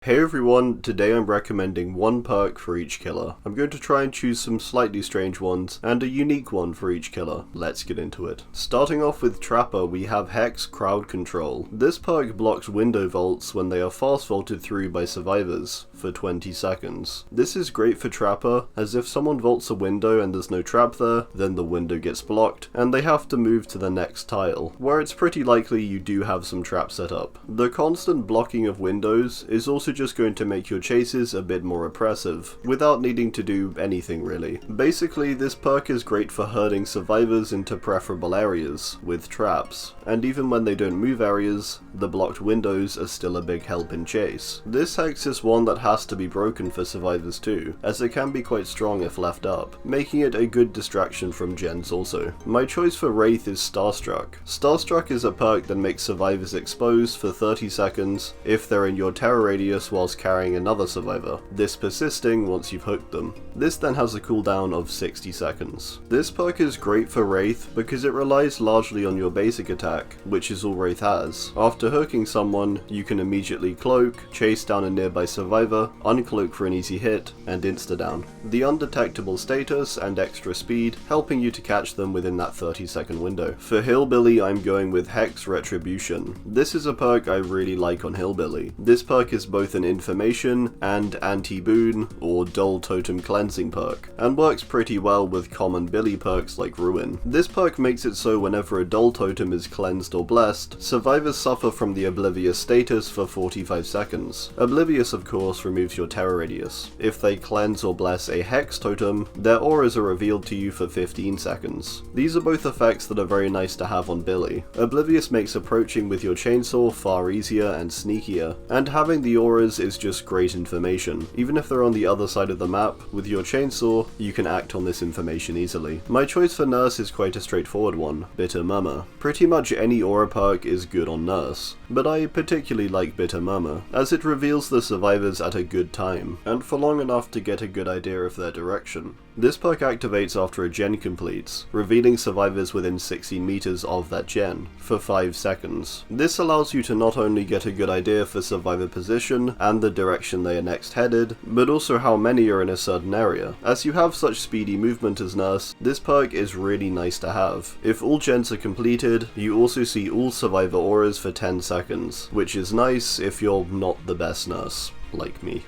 Hey everyone, today I'm recommending one perk for each killer. I'm going to try and choose some slightly strange ones, and a unique one for each killer. Let's get into it. Starting off with Trapper, we have Hex Crowd Control. This perk blocks window vaults when they are fast vaulted through by survivors, for 20 seconds. This is great for Trapper, as if someone vaults a window and there's no trap there, then the window gets blocked, and they have to move to the next tile, where it's pretty likely you do have some traps set up. The constant blocking of windows is also just going to make your chases a bit more oppressive, without needing to do anything really. Basically, this perk is great for herding survivors into preferable areas, with traps, and even when they don't move areas, the blocked windows are still a big help in chase. This hex is one that has to be broken for survivors too, as it can be quite strong if left up, making it a good distraction from gens also. My choice for Wraith is Starstruck. Starstruck is a perk that makes survivors exposed for 30 seconds if they're in your terror radius whilst carrying another survivor, this persisting once you've hooked them. This then has a cooldown of 60 seconds. This perk is great for Wraith because it relies largely on your basic attack, which is all Wraith has. After hooking someone, you can immediately cloak, chase down a nearby survivor, uncloak for an easy hit, and insta-down. The undetectable status and extra speed helping you to catch them within that 30-second window. For Hillbilly, I'm going with Hex Retribution. This is a perk I really like on Hillbilly. This perk is both an information and anti-boon or dull totem cleansing perk, and works pretty well with common Billy perks like Ruin. This perk makes it so whenever a dull totem is cleansed or blessed, survivors suffer from the Oblivious status for 45 seconds. Oblivious of course removes your terror radius. If they cleanse or bless a hex totem, their auras are revealed to you for 15 seconds. These are both effects that are very nice to have on Billy. Oblivious makes approaching with your chainsaw far easier and sneakier, and having the auras is just great information. Even if they're on the other side of the map, with your chainsaw, you can act on this information easily. My choice for Nurse is quite a straightforward one, Bitter Murmur. Pretty much any aura perk is good on Nurse, but I particularly like Bitter Murmur, as it reveals the survivors at a good time, and for long enough to get a good idea of their direction. This perk activates after a gen completes, revealing survivors within 16 meters of that gen, for 5 seconds. This allows you to not only get a good idea for survivor position and the direction they are next headed, but also how many are in a certain area. As you have such speedy movement as Nurse, this perk is really nice to have. If all gens are completed, you also see all survivor auras for 10 seconds, which is nice if you're not the best Nurse, like me.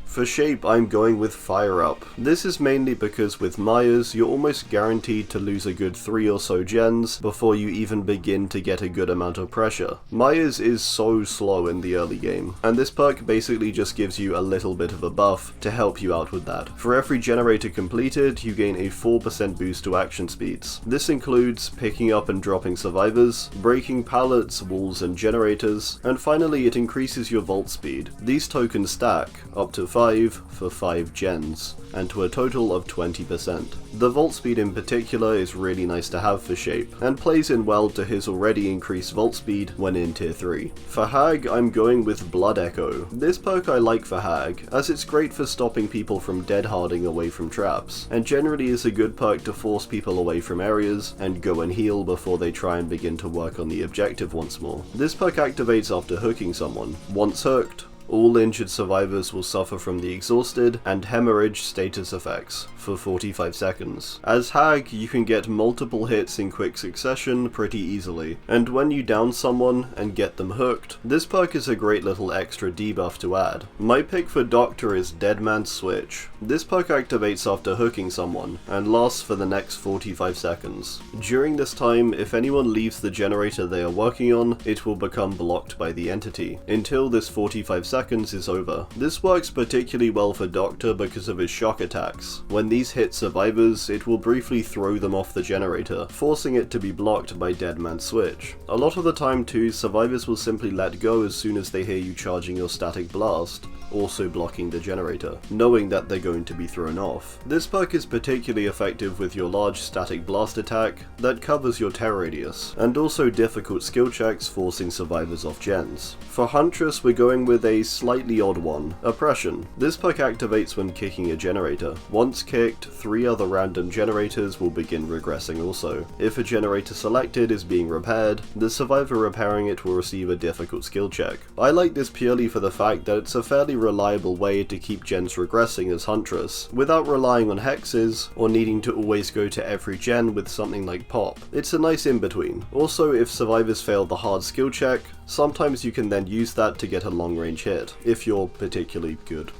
For Shape, I'm going with Fire Up. This is mainly because with Myers, you're almost guaranteed to lose a good 3 or so gens before you even begin to get a good amount of pressure. Myers is so slow in the early game, and this perk basically just gives you a little bit of a buff to help you out with that. For every generator completed, you gain a 4% boost to action speeds. This includes picking up and dropping survivors, breaking pallets, walls and generators, and finally it increases your vault speed. These tokens stack up to 5 for 5 gens, and to a total of 20%. The vault speed in particular is really nice to have for Shape, and plays in well to his already increased vault speed when in tier 3. For Hag, I'm going with Blood Echo. This perk I like for Hag, as it's great for stopping people from dead harding away from traps, and generally is a good perk to force people away from areas and go and heal before they try and begin to work on the objective once more. This perk activates after hooking someone. Once hooked, all injured survivors will suffer from the exhausted and hemorrhage status effects for 45 seconds. As Hag, you can get multiple hits in quick succession pretty easily, and when you down someone and get them hooked, this perk is a great little extra debuff to add. My pick for Doctor is Dead Man's Switch. This perk activates after hooking someone, and lasts for the next 45 seconds. During this time, if anyone leaves the generator they are working on, it will become blocked by the entity, until this 45 seconds is over. This works particularly well for Doctor because of his shock attacks. When these hit survivors, it will briefly throw them off the generator, forcing it to be blocked by Dead Man's Switch. A lot of the time too, survivors will simply let go as soon as they hear you charging your static blast, also blocking the generator, knowing that they're going to be thrown off. This perk is particularly effective with your large static blast attack that covers your terror radius, and also difficult skill checks forcing survivors off gens. For Huntress, we're going with a slightly odd one, Oppression. This perk activates when kicking a generator. Once kicked, 3 other random generators will begin regressing also. If a generator selected is being repaired, the survivor repairing it will receive a difficult skill check. I like this purely for the fact that it's a fairly reliable way to keep gens regressing as Huntress, without relying on hexes, or needing to always go to every gen with something like pop. It's a nice in-between. Also, if survivors fail the hard skill check, sometimes you can then use that to get a long range hit, if you're particularly good.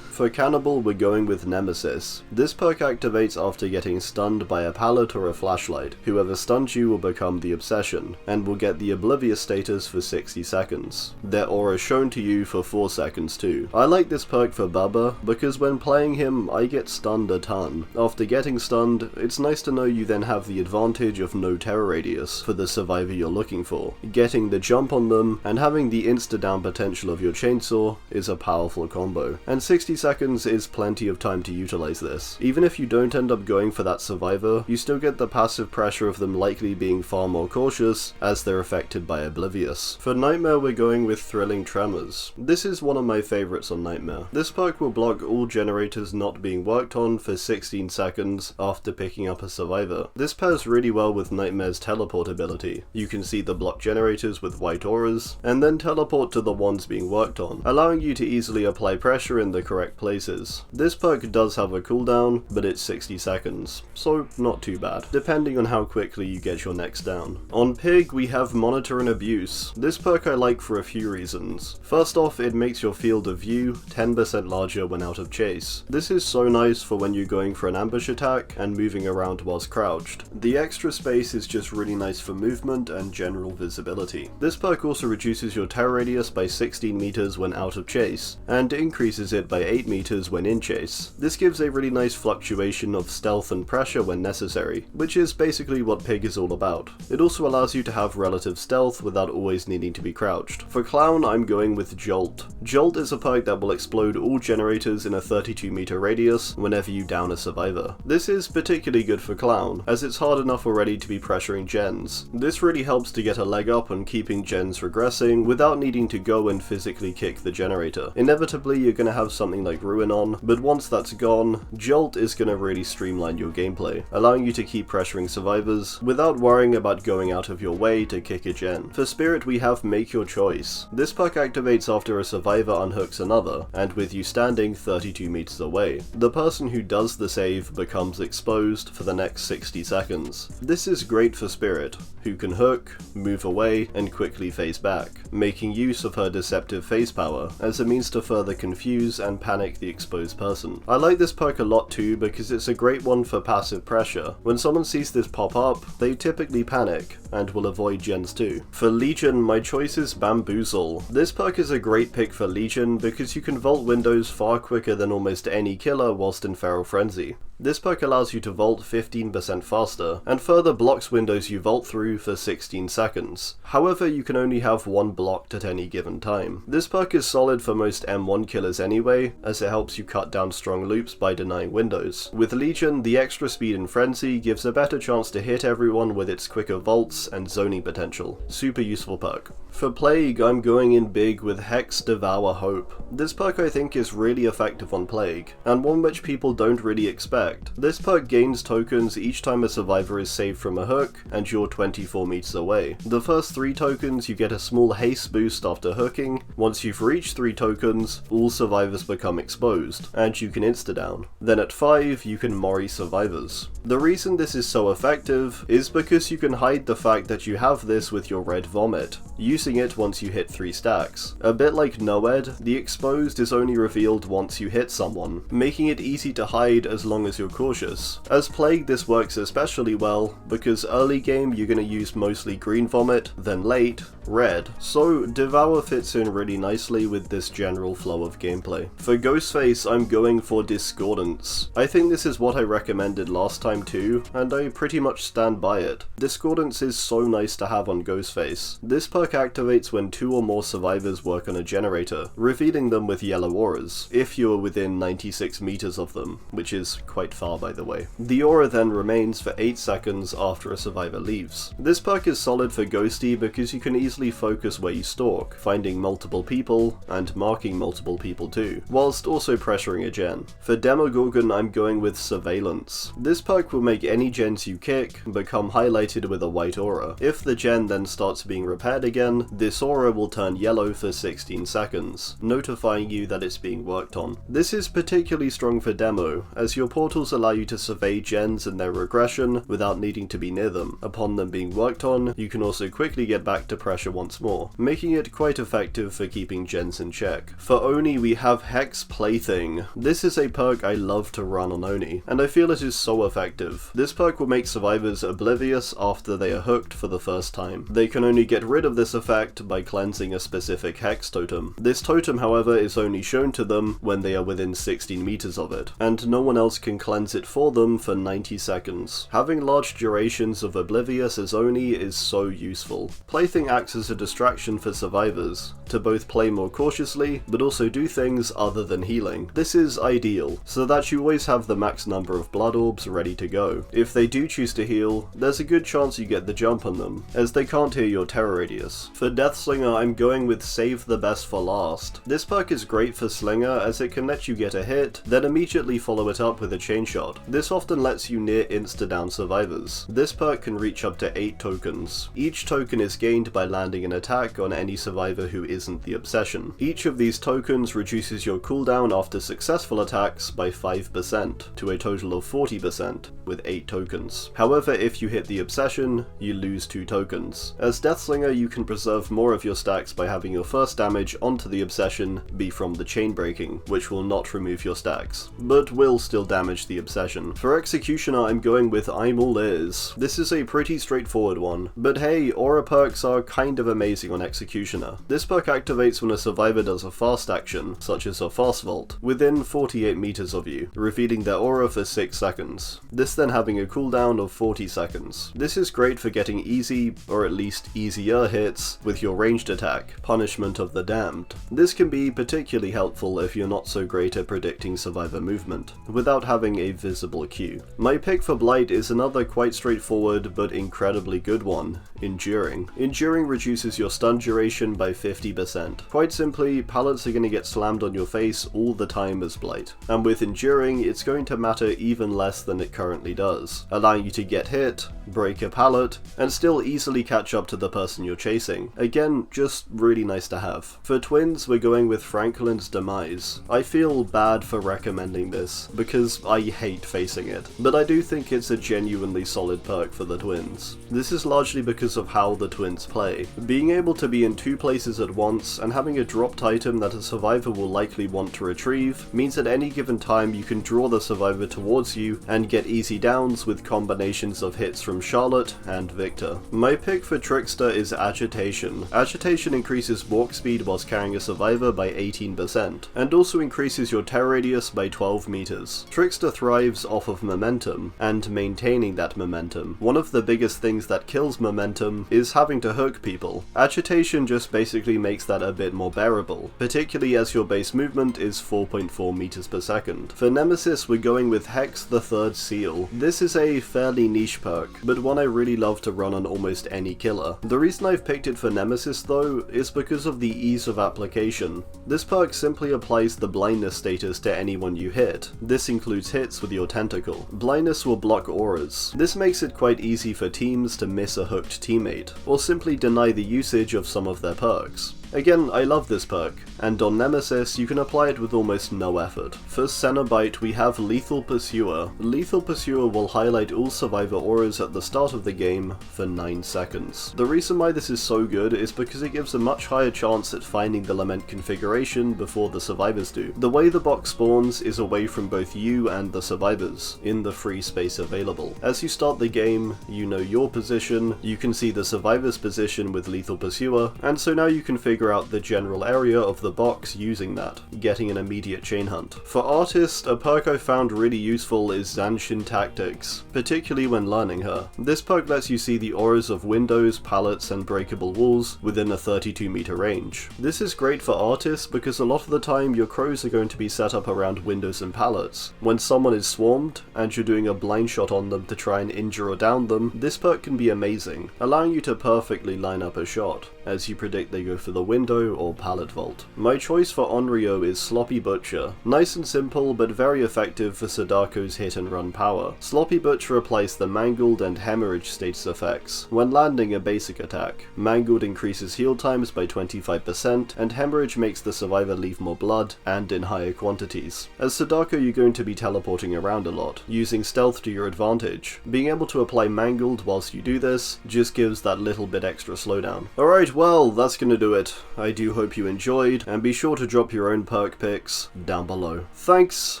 For Cannibal, we're going with Nemesis. This perk activates after getting stunned by a pallet or a flashlight. Whoever stuns you will become the Obsession, and will get the Oblivious status for 60 seconds. Their aura is shown to you for 4 seconds too. I like this perk for Bubba, because when playing him, I get stunned a ton. After getting stunned, it's nice to know you then have the advantage of no terror radius for the survivor you're looking for. Getting the jump on them, and having the insta-down potential of your chainsaw is a powerful combo. And 60 seconds is plenty of time to utilize this. Even if you don't end up going for that survivor, you still get the passive pressure of them likely being far more cautious as they're affected by Oblivious. For Nightmare, we're going with Thrilling Tremors. This is one of my favorites on Nightmare. This perk will block all generators not being worked on for 16 seconds after picking up a survivor. This pairs really well with Nightmare's teleport ability. You can see the blocked generators with white auras, and then teleport to the ones being worked on, allowing you to easily apply pressure in the correct places. This perk does have a cooldown, but it's 60 seconds, so not too bad, depending on how quickly you get your next down. On Pig, we have Monitor and Abuse. This perk I like for a few reasons. First off, it makes your field of view 10% larger when out of chase. This is so nice for when you're going for an ambush attack and moving around whilst crouched. The extra space is just really nice for movement and general visibility. This perk also reduces your terror radius by 16 meters when out of chase, and increases it by 8 meters when in chase. This gives a really nice fluctuation of stealth and pressure when necessary, which is basically what Pig is all about. It also allows you to have relative stealth without always needing to be crouched. For Clown, I'm going with Jolt. Jolt is a perk that will explode all generators in a 32 meter radius whenever you down a survivor. This is particularly good for Clown, as it's hard enough already to be pressuring gens. This really helps to get a leg up on keeping gens regressing without needing to go and physically kick the generator. Inevitably, you're going to have something like Ruin on, but once that's gone, Jolt is going to really streamline your gameplay, allowing you to keep pressuring survivors without worrying about going out of your way to kick a gen. For Spirit, we have Make Your Choice. This perk activates after a survivor unhooks another, and with you standing 32 meters away. The person who does the save becomes exposed for the next 60 seconds. This is great for Spirit, who can hook, move away, and quickly face back, making use of her deceptive face power as a means to further confuse and panic the exposed person. I like this perk a lot too because it's a great one for passive pressure. When someone sees this pop up, they typically panic and will avoid gens too. For Legion, my choice is Bamboozle. This perk is a great pick for Legion because you can vault windows far quicker than almost any killer whilst in Feral Frenzy. This perk allows you to vault 15% faster, and further blocks windows you vault through for 16 seconds. However, you can only have one blocked at any given time. This perk is solid for most M1 killers anyway, as it helps you cut down strong loops by denying windows. With Legion, the extra speed in Frenzy gives a better chance to hit everyone with its quicker vaults and zoning potential. Super useful perk. For Plague, I'm going in big with Hex, Devour, Hope. This perk I think is really effective on Plague, and one which people don't really expect. This perk gains tokens each time a survivor is saved from a hook and you're 24 meters away. The first 3 tokens you get a small haste boost after hooking. Once you've reached 3 tokens, all survivors become exposed, and you can insta-down. Then at 5, you can Mori survivors. The reason this is so effective is because you can hide the fact that you have this with your red vomit, using it once you hit 3 stacks. A bit like Noed, the exposed is only revealed once you hit someone, making it easy to hide as long as as you're cautious. As Plague, this works especially well because early game you're going to use mostly green vomit, then late, red, so Devour fits in really nicely with this general flow of gameplay. For Ghostface, I'm going for Discordance. I think this is what I recommended last time too, and I pretty much stand by it. Discordance is so nice to have on Ghostface. This perk activates when 2 or more survivors work on a generator, revealing them with yellow auras, if you are within 96 meters of them, which is quite far by the way. The aura then remains for 8 seconds after a survivor leaves. This perk is solid for Ghosty because you can easily focus where you stalk, finding multiple people, and marking multiple people too, whilst also pressuring a gen. For Demogorgon, I'm going with Surveillance. This perk will make any gens you kick become highlighted with a white aura. If the gen then starts being repaired again, this aura will turn yellow for 16 seconds, notifying you that it's being worked on. This is particularly strong for Demo, as your portals allow you to survey gens and their regression without needing to be near them. Upon them being worked on, you can also quickly get back to pressure once more, making it quite effective for keeping gens in check. For Oni, we have Hex Plaything. This is a perk I love to run on Oni, and I feel it is so effective. This perk will make survivors oblivious after they are hooked for the first time. They can only get rid of this effect by cleansing a specific hex totem. This totem, however, is only shown to them when they are within 16 meters of it, and no one else can cleanse it for them for 90 seconds. Having large durations of oblivious as Oni is so useful. Plaything acts as a distraction for survivors, to both play more cautiously, but also do things other than healing. This is ideal, so that you always have the max number of blood orbs ready to go. If they do choose to heal, there's a good chance you get the jump on them, as they can't hear your terror radius. For Deathslinger, I'm going with Save the Best for last. This perk is great for Slinger as it can let you get a hit, then immediately follow it up with a chain shot. This often lets you near insta-down survivors. This perk can reach up to 8 tokens. Each token is gained by landing an attack on any survivor who isn't the obsession. Each of these tokens reduces your cooldown after successful attacks by 5% to a total of 40% with 8 tokens. However, if you hit the obsession, you lose 2 tokens. As Deathslinger, you can preserve more of your stacks by having your first damage onto the obsession be from the chain breaking, which will not remove your stacks, but will still damage the obsession. For Executioner, I'm going with I'm All Ears. This is a pretty straightforward one, but hey, aura perks are kind of amazing on Executioner. This perk activates when a survivor does a fast action, such as a fast vault, within 48 meters of you, revealing their aura for 6 seconds. This then having a cooldown of 40 seconds. This is great for getting easy, or at least easier hits, with your ranged attack, Punishment of the Damned. This can be particularly helpful if you're not so great at predicting survivor movement, without having a visible cue. My pick for Blight is another quite straightforward but incredibly good one, Enduring. Enduring reduces your stun duration by 50%. Quite simply, pallets are going to get slammed on your face all the time as Blight, and with Enduring it's going to matter even less than it currently does, allowing you to get hit, break a pallet, and still easily catch up to the person you're chasing. Again, just really nice to have. For Twins, we're going with Franklin's Demise. I feel bad for recommending this, because I hate facing it, but I do think it's a genuinely solid perk for the Twins. This is largely because of how the Twins play. Being able to be in 2 places at once and having a dropped item that a survivor will likely want to retrieve means at any given time you can draw the survivor towards you and get easy downs with combinations of hits from Charlotte and Victor. My pick for Trickster is Agitation. Agitation increases walk speed whilst carrying a survivor by 18%, and also increases your terror radius by 12 meters. Trickster thrives off of momentum, and maintaining that momentum. One of the biggest things that kills momentum is having to hook people. Agitation just basically makes that a bit more bearable, particularly as your base movement is 4.4 meters per second. For Nemesis, we're going with Hex the Third Seal. This is a fairly niche perk, but one I really love to run on almost any killer. The reason I've picked it for Nemesis though is because of the ease of application. This perk simply applies the blindness status to anyone you hit. This includes hits with your tentacle. Blindness will block auras. This makes it quite easy for teams to miss a hooked teammate, or simply deny the usage of some of their perks. Again, I love this perk, and on Nemesis you can apply it with almost no effort. For Cenobite we have Lethal Pursuer. Lethal Pursuer will highlight all survivor auras at the start of the game for 9 seconds. The reason why this is so good is because it gives a much higher chance at finding the Lament configuration before the survivors do. The way the box spawns is away from both you and the survivors, in the free space available. As you start the game, you know your position, you can see the survivor's position with Lethal Pursuer, and so now you can figure out the general area of the box using that, getting an immediate chain hunt. For Artist, a perk I found really useful is Zanshin Tactics, particularly when learning her. This perk lets you see the auras of windows, pallets, and breakable walls within a 32-meter range. This is great for Artists because a lot of the time your crows are going to be set up around windows and pallets. When someone is swarmed, and you're doing a blind shot on them to try and injure or down them, this perk can be amazing, allowing you to perfectly line up a shot, as you predict they go for the window or pallet vault. My choice for Onryō is Sloppy Butcher. Nice and simple, but very effective for Sadako's hit and run power. Sloppy Butcher applies the Mangled and Hemorrhage status effects when landing a basic attack. Mangled increases heal times by 25%, and Hemorrhage makes the survivor leave more blood, and in higher quantities. As Sadako you're going to be teleporting around a lot, using stealth to your advantage. Being able to apply Mangled whilst you do this just gives that little bit extra slowdown. Alright, well, that's gonna do it. I do hope you enjoyed, and be sure to drop your own perk picks down below. Thanks,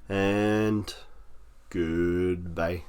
and goodbye.